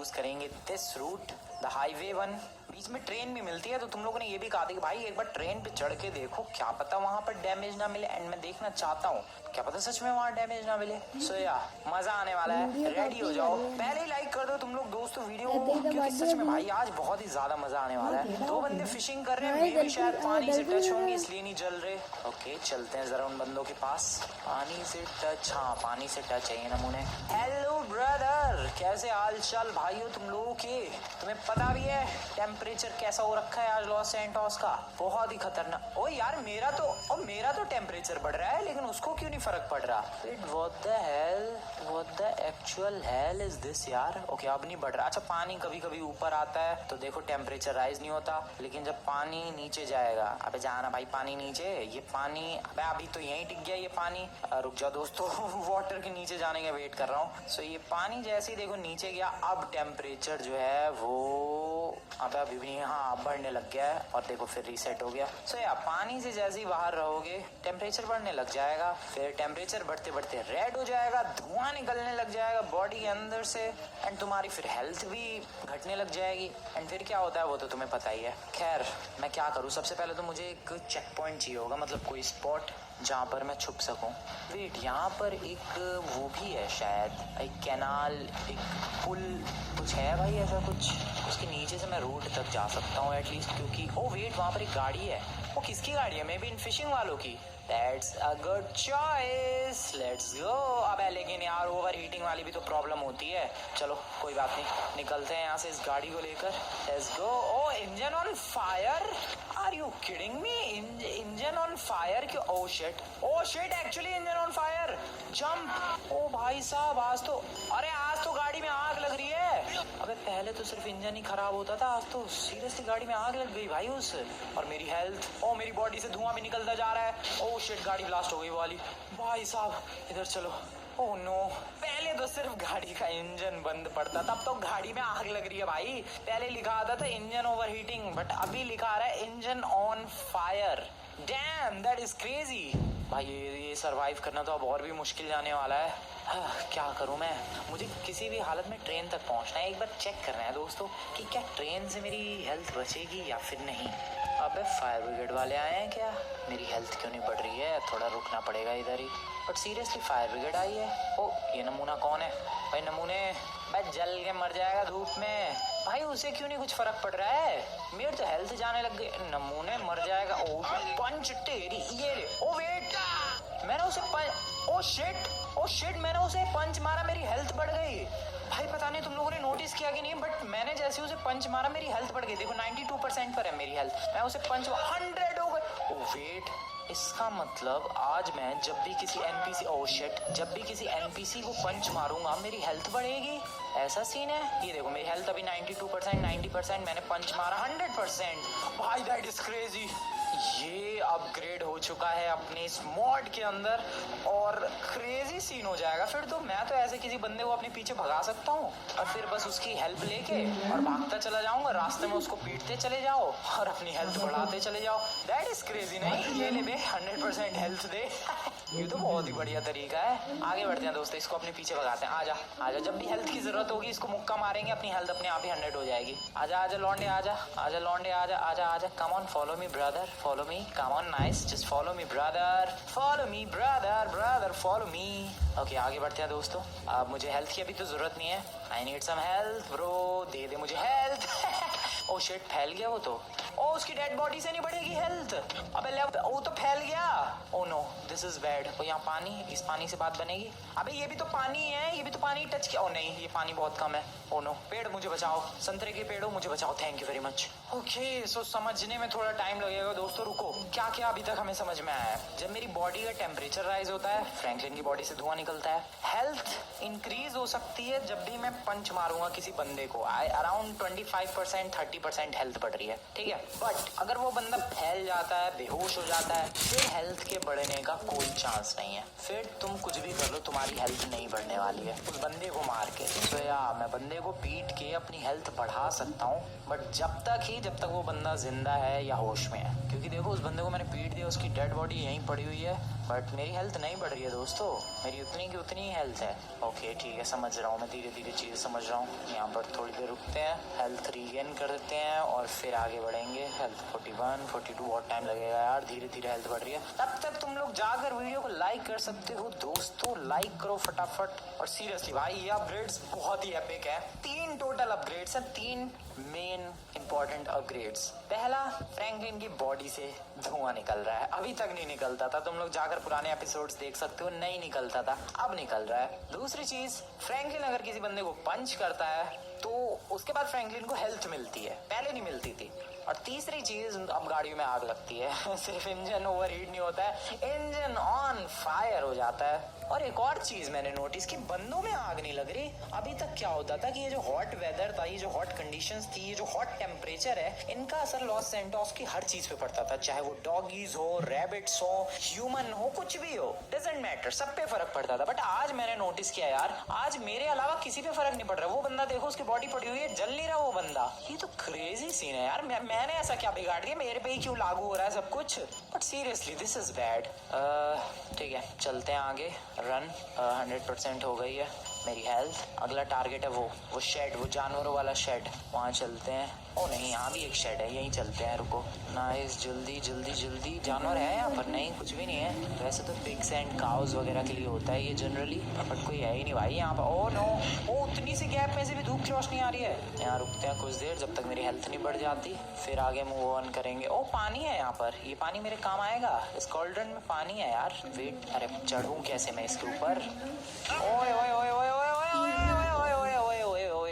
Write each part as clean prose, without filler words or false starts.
Use करेंगे this route, the highway one. बीच में ट्रेन भी मिलती है, तो तुम लोगों ने ये भी कहा था कि भाई एक बार ट्रेन पे चढ़ के देखो, क्या पता वहां पर डैमेज ना मिले। एंड मैं देखना चाहता हूँ, क्या पता सच में वहां डैमेज ना मिले। सो या मजा आने वाला है, रेडी हो जाओ। पहले ही लाइक कर दो तुम लोग दोस्तों वीडियो को, क्योंकि सच में भाई आज बहुत ही ज्यादा मजा आने वाला है। दो बंदे फिशिंग कर रहे हैं, मे भी शायद पानी से टच होंगे इसलिए नहीं जल रहे। ओके चलते हैं जरा उन बंदों के पास। पानी से टच, हाँ पानी से टच है ये नमूने। हेलो ब्रदर, कैसे हाल चाल भाइयों तुम लोगों के। तुम्हें पता भी है टेम्परेचर कैसा हो रखा है आज लॉस सैंटोस का, बहुत ही खतरनाक। ओ यार मेरा तो टेम्परेचर बढ़ रहा है, लेकिन उसको क्यों नहीं फर्क पड़ रहा। What the actual hell is this यार। ओके अब नहीं बढ़ रहा। अच्छा पानी कभी कभी ऊपर आता है तो देखो टेम्परेचर राइज नहीं होता, लेकिन जब पानी नीचे जाएगा, अबे जाना भाई पानी नीचे, ये पानी अबे अभी तो यहीं टिक गया ये पानी। रुक जाओ दोस्तों वाटर के नीचे जाने का वेट कर रहा हूँ। सो ये पानी जैसे ही देखो नीचे गया, अब टेम्परेचर जो है वो अब अभी भी हाँ बढ़ने लग गया है, और देखो फिर रीसेट हो गया। सो यार पानी से जैसे ही बाहर रहोगे टेम्परेचर बढ़ने लग जाएगा, फिर टेम्परेचर बढ़ते बढ़ते रेड हो जाएगा, धुआं निकलने लग जाएगा बॉडी के अंदर से, एंड तुम्हारी फिर हेल्थ भी घटने लग जाएगी। एंड फिर क्या होता है वो तो तुम्हें पता ही है। खैर मैं क्या करूँ, सबसे पहले तो मुझे एक चेक पॉइंट चाहिए होगा, मतलब कोई स्पॉट जहाँ पर मैं छुप सकूं। वेट यहाँ पर एक वो भी है शायद, एक कैनाल, एक पुल कुछ है भाई ऐसा कुछ, उसके नीचे से मैं रोड तक जा सकता हूँ एटलीस्ट, क्योंकि ओ वेट वहाँ पर एक गाड़ी है। वो किसकी गाड़ी है, मे बी इन फिशिंग वालों की। That's a good choice. Let's go. अबे लेकिन यार ओवर हीटिंग वाली भी तो प्रॉब्लम होती है। चलो कोई बात नहीं, निकलते हैं यहाँ से इस गाड़ी को लेकर। Let's go. Oh, engine on fire? Are you kidding me? Engine on fire क्यों? Oh shit. Oh shit. Actually engine on fire. Jump. Oh भाई साहब आज तो, अरे आज तो गाड़ी में आग लग रही है। अबे पहले तो सिर्फ इंजन ही खराब होता था, आज तो सीरियसली गाड़ी में आग लग गई भाई उस। और मेरी हेल्थ, ओ मेरी बॉडी से धुआं भी निकलता जा रहा है। ओह शिट गाड़ी ब्लास्ट हो गई वाली। भाई साहब इधर चलो। ओह नो, पहले तो सिर्फ गाड़ी का इंजन बंद पड़ता, तब तो गाड़ी में आग लग रही है भाई। पहले लिखा आता था इंजन ओवर हीटिंग, बट अभी लिखा आ रहा है engine on fire. Dam that is crazy भाई। ये सरवाइव करना तो अब और भी मुश्किल जाने वाला है। क्या करूं मैं, मुझे किसी भी हालत में ट्रेन तक पहुंचना है। एक बार चेक करना है दोस्तों कि क्या ट्रेन से मेरी हेल्थ बचेगी या फिर नहीं। अबे फायर ब्रिगेड वाले आए हैं क्या, मेरी हेल्थ क्यों नहीं बढ़ रही है, थोड़ा रुकना पड़ेगा इधर ही। बट सीरियसली फायर ब्रिगेड आई है। ओ ये नमूना कौन है भाई, नमूने भाई जल के मर जाएगा धूप में भाई, उसे क्यों नहीं कुछ फर्क पड़ रहा है, मेरी तो हेल्थ जाने लग गई। नमूने मर जाएगा। ओ पंच तेरी ये ले। ओ वेट मैंने उसे ओ शिट मैंने उसे पंच मारा, मेरी हेल्थ बढ़ गई भाई। पता नहीं तुम लोगों ने नोटिस किया कि नहीं, बट मैंने जैसे उसे पंच मारा मेरी हेल्थ बढ़ गई। देखो 92% पर है मेरी हेल्थ, मैं उसे पंच 100 हो गई। ओ वेट इसका मतलब आज मैं जब भी किसी एनपीसी जब भी किसी एनपीसी को पंच मारूंगा मेरी हेल्थ बढ़ेगी, ऐसा सीन है। ये देखो मेरी हेल्थ अभी 92%, 90%, मैंने पंच मारा 100%। भाई दैट इज क्रेजी। ये अपग्रेड हो चुका है अपने इस मॉड के अंदर, और क्रेजी सीन हो जाएगा फिर तो। मैं तो ऐसे किसी बंदे को अपने पीछे भगा सकता हूँ, और फिर बस उसकी हेल्प लेके और भागता चला जाऊंगा, रास्ते में उसको पीटते चले जाओ और अपनी हेल्थ बढ़ाते चले जाओ। That is crazy. नहीं ये ले बे 100% हेल्थ दे ये तो बहुत ही बढ़िया तरीका है। आगे बढ़ते हैं दोस्तों, इसको अपने पीछे भगाते हैं। आजा आजा, जब भी हेल्थ की जरूरत होगी इसको मुक्का मारेंगे, अपनी हेल्थ अपने आप ही 100 हो जाएगी। आजा आजा लौंडे, आजा आजा लौंडे, आजा आजा आजा। Come on follow me brother, follow me, come on nice, just follow me brother, follow me brother, brother follow me. Okay आगे बढ़ते हैं दोस्तों। अब मुझे हेल्थ की अभी तो जरूरत नहीं है, I need some health bro, दे दे मुझे हेल्थ। ओ शिट फैल गया वो तो। ओ उसकी डेड बॉडी से नहीं बढ़ेगी हेल्थ। अबे वो तो फैल गया। Oh no this is bad. ओ यहाँ पानी, इस पानी से बात बनेगी। अबे ये भी तो पानी है, ये भी तो पानी टच किया। ओ नहीं ये पानी बहुत कम है। ओ नो पेड़ मुझे बचाओ, संतरे के पेड़ों मुझे बचाओ, thank you very much. Okay so समझने में थोड़ा टाइम लगेगा दोस्तों, रुको। क्या क्या अभी तक हमें समझ में आया है। जब मेरी बॉडी का टेम्परेचर राइज होता है, फ्रैंकलिन की बॉडी से धुआं निकलता है, हेल्थ इंक्रीज हो सकती है जब भी मैं पंच मारूंगा किसी बंदे को। अराउंड 25%, 30% हेल्थ बढ़ रही है, ठीक है। बट अगर वो बंदा फैल जाता है, बेहोश हो जाता है, फिर हेल्थ के बढ़ने का कोई चांस नहीं है। फिर तुम कुछ भी कर लो तुम्हारी हेल्थ नहीं बढ़ने वाली है उस बंदे को मार के। तो यार मैं बंदे को पीट के अपनी हेल्थ बढ़ा सकता हूँ, बट जब तक वो बंदा जिंदा है या होश में है। क्योंकि देखो उस बंदे को मैंने पीट दिया, उसकी डेड बॉडी यहीं पड़ी हुई है, बट मेरी हेल्थ नहीं बढ़ रही है दोस्तों, मेरी उतनी की उतनी ही हेल्थ है। ओके ठीक है, समझ रहा हूँ मैं, धीरे धीरे चीज़ें समझ रहा हूँ। यहाँ पर थोड़ी देर रुकते हैं, हेल्थ रीगेन कर देते हैं और फिर आगे बढ़ेंगे। हेल्थ 41, 42, बहुत टाइम लगेगा यार, धीरे धीरे हेल्थ बढ़ रही है। तब तक तुम लोग जाकर वीडियो को लाइक कर सकते हो दोस्तों, लाइक करो फटाफट। और सीरियसली भाई ये अपग्रेड्स बहुत ही एपिक है। 3 टोटल अपग्रेड्स हैं, 3 मेन इंपॉर्टेंट अपग्रेड्स। पहला, फ्रैंकलिन की बॉडी से धुआं निकल रहा है, अभी तक नहीं निकलता था, तुम लोग जाकर पुराने एपिसोड्स देख सकते हो, नहीं निकलता था, अब निकल रहा है। दूसरी चीज, फ्रैंकलिन अगर किसी बंदे को पंच करता है तो उसके बाद फ्रैंकलिन को हेल्थ मिलती है, पहले नहीं मिलती थी। और तीसरी चीज, अब गाड़ियों में आग लगती है सिर्फ इंजन ओवरहीट नहीं होता है, इंजन ऑन फायर हो जाता है। और एक और चीज मैंने नोटिस की, बंदों में आग नहीं लग रही। अभी तक क्या होता था कि ये जो हॉट वेदर था, ये जो हॉट कंडीशंस थी, ये जो हॉट टेम्परेचर है, इनका असर लॉस सैंटोस की हर चीज पे पड़ता था, चाहे वो डॉगीज हो, रैबिट्स हो, ह्यूमन हो, कुछ भी हो, डजंट मैटर, सब पे फर्क पड़ता था। बट आज मैंने नोटिस किया यार, आज मेरे अलावा किसी पे फर्क नहीं पड़ रहा। वो बंदा देखो, उसकी बॉडी पड़ी हुई है, जल नहीं रहा वो बंदा। ये तो क्रेजी सीन है यार, मैंने ऐसा क्या बिगाड़ दिया, मेरे पे ही क्यों लागू हो रहा है सब कुछ। But seriously this is bad. ठीक है, चलते हैं आगे। रन 100% हो गई है मेरी हेल्थ। अगला टारगेट है वो शेड, वो जानवरों वाला शेड, वहाँ चलते हैं। ओ नहीं, यहाँ भी एक शेड है, यहीं चलते हैं, रुको। नाइस, जल्दी जल्दी जल्दी। जानवर है यहाँ पर? नहीं, कुछ भी नहीं है। वैसे तो पिग्स एंड काउज वगैरह के लिए होता है ये जनरली, बट कोई है ही नहीं भाई यहाँ पर। ओ नो, ओ उतनी सी गैप में से भी धूप की रोशनी आ रही है। यहाँ रुकते हैं कुछ देर, जब तक मेरी हेल्थ नहीं बढ़ जाती, फिर आगे मूव ऑन करेंगे। ओ पानी है यहाँ पर, ये पानी मेरे काम आएगा। इस कॉल्ड्रन में पानी है यार। वेट, अरे चढ़ूं कैसे मैं इसके ऊपर? ओए ओए ओए ओए ओए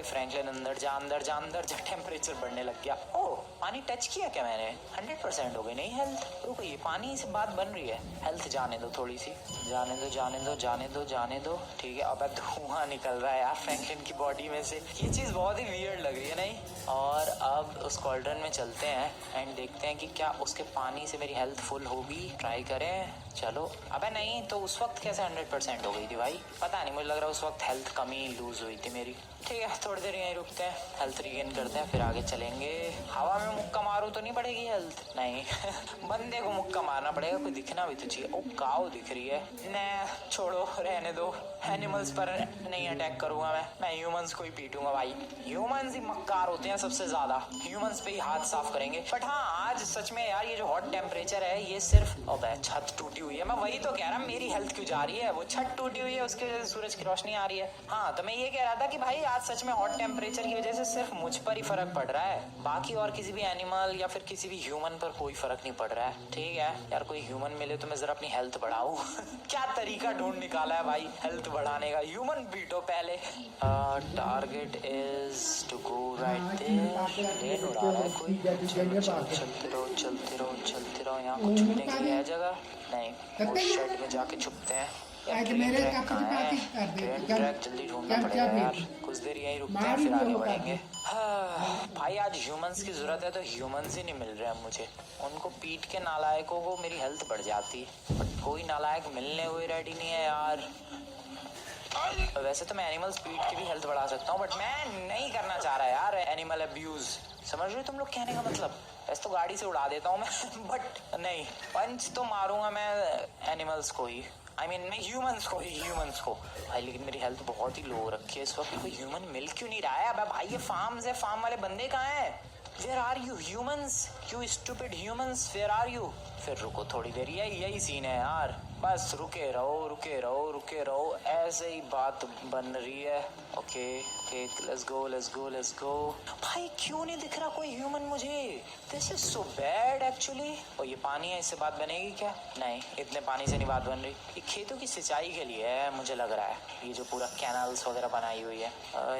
फ्रैंकलिन, अंदर जा, अंदर जा, अंदर जा, टेम्परेचर बढ़ने लग गया। ओ पानी टच किया क्या मैंने? 100% हो गई नहीं हेल्थ। रुको, ये पानी से बात बन रही है। हेल्थ जाने दो थोड़ी सी, जाने दो जाने दो जाने दो जाने दो। ठीक है, अब धुआं निकल रहा है यार फ्रैंकलिन की बॉडी में से, ये चीज बहुत ही वियर्ड लग रही है नहीं। और अब उस कॉल्ड्रन में चलते हैं एंड देखते हैं कि क्या उसके पानी से मेरी हेल्थ फुल होगी। ट्राई करें, चलो। अबे नहीं तो उस वक्त कैसे 100% हो गई थी भाई? पता नहीं, मुझे लग रहा है उस वक्त हेल्थ कमी लूज हुई थी मेरी। ठीक है, थोड़ी देर यहीं रुकते हैं, हेल्थ रीगेन करते हैं, फिर आगे चलेंगे। हवा में मुक्का मारूं तो नहीं बढ़ेगी हेल्थ? नहीं बंदे को मुक्का मारना पड़ेगा, कोई दिखना भी तो चाहिए। ओ काऊ दिख रही है। न छोड़ो, रहने दो, एनिमल्स पर नहीं अटैक करूंगा मैं ह्यूमंस को ही पीटूंगा भाई। ह्यूमंस ही मक्कार होते हैं सबसे ज्यादा, ह्यूमंस पे ही हाथ साफ करेंगे। बट हाँ, आज सच में यार ये जो हॉट टेम्परेचर है, ये सिर्फ छत टूटी हुई है। मैं वही तो कह रहा, मेरी हेल्थ क्यों जा रही है? वो छत टूटी हुई है, उसकी वजह से सूरज की रोशनी आ रही है। हाँ, तो मैं ये कह रहा था कि भाई आज सच में हॉट टेम्परेचर की वजह से सिर्फ मुझ पर ही फर्क पड़ रहा है, बाकी और किसी भी एनिमल या फिर किसी भी ह्यूमन पर कोई फर्क नहीं पड़ रहा है। ठीक है यार, कोई ह्यूमन मिले तो मैं जरा अपनी हेल्थ बढ़ाऊं क्या तरीका ढूंढ निकाला है भाई हेल्थ बढ़ाने का। ह्यूमन बीटो पहले। Target is to go right there. Plane उड़ा रहा है कोई। चलते रहो चलते रहो चलते रहो। यहाँ कुछ छुपने के लिए है जगह? नहीं, वो शेड में जाके छुपते हैं। ट्रेन ट्रैक जल्दी ढूंढना पड़ेगा यार। कुछ देर यहीं रुकते हैं, फिर आगे बढ़ेंगे। भाई आज ह्यूमंस की जरूरत है, तो ह्यूमंस ही नहीं मिल रहे हैं मुझे। उनको पीट के नालायकों को मेरी हेल्थ बढ़ जाती, बट कोई नालायक मिलने हुए रेडी नहीं है यार। वैसे तो मैं एनिमल स्पीड की भी हेल्थ बढ़ा सकता हूँ, बट मैं नहीं करना चाह रहा यार एनिमल अब्यूज। समझ रहे हो तुम लोग कहने का मतलब? वैसे तो गाड़ी से उड़ा देता हूँ मैं बट नहीं, पंच तो मारूंगा मैं एनिमल्स को ही, मैं ह्यूमंस को भाई। लेकिन मेरी हेल्थ बहुत ही लो रखी है इस वक्त। कोई ह्यूमन मिल क्यों नहीं रहा है? अबे भाई ये फार्म्स है, फार्म वाले बंदे कहाँ हैं? Where are you humans? You stupid humans, where are you? फिर रुको थोड़ी देर, यही सीन है यार। बस रुके रहो, ऐसे ही बात बन रही है। Okay let's go. भाई क्यों नहीं दिख रहा कोई ह्यूमन मुझे? This is so bad actually. और ये पानी है, इससे बात बनेगी क्या? नहीं, इतने पानी से नहीं बात बन रही। ये खेतों की सिंचाई के लिए है मुझे लग रहा है, ये जो पूरा कैनाल्स वगैरह बनाई हुई है।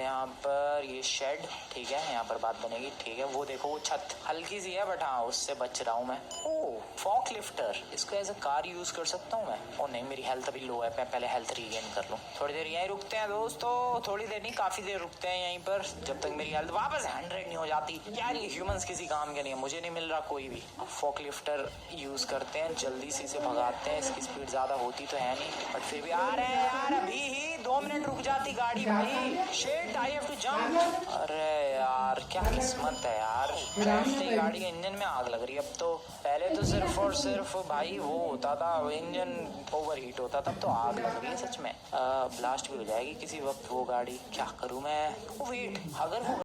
यहाँ पर ये शेड, ठीक है, यहाँ पर बात बनेगी। ठीक है, वो देखो वो छत हल्की सी है, बट हाँ उससे बच रहा हूँ मैं। ओह फॉक लिफ्टर, इसको एज अ कार यूज कर सकता हूँ मैं। ओ नहीं, मेरी हेल्थ अभी लो है, मैं पहले हेल्थ रीगेन कर लूँ। थोड़ी देर यहीं रुकते हैं दोस्तों, थोड़ी देर नहीं काफी देर रुकते हैं यहीं पर, जब तक मेरी हेल्थ वापस 100 नहीं हो जाती। यार ये ह्यूमंस किसी काम के नहीं है, मुझे नहीं मिल रहा कोई भी। फॉक लिफ्टर यूज करते हैं, जल्दी से इसे भगाते हैं। इसकी स्पीड ज्यादा होती तो है नहीं, बट फिर भी आ रहे हैं यार। अभी ही 2 मिनट रुक जाती गाड़ी भाई। Shit, I have to jump. अरे यार क्या किस्मत है यार, बैठते गाड़ी के इंजन में आग लग रही है अब तो। पहले तो सिर्फ और सिर्फ भाई वो होता था, इंजन ओवर हीट होता था, अब तो आग लग रही है सच में। ब्लास्ट भी हो जाएगी किसी वक्त वो गाड़ी, क्या करूं मैं। वेट, अगर वो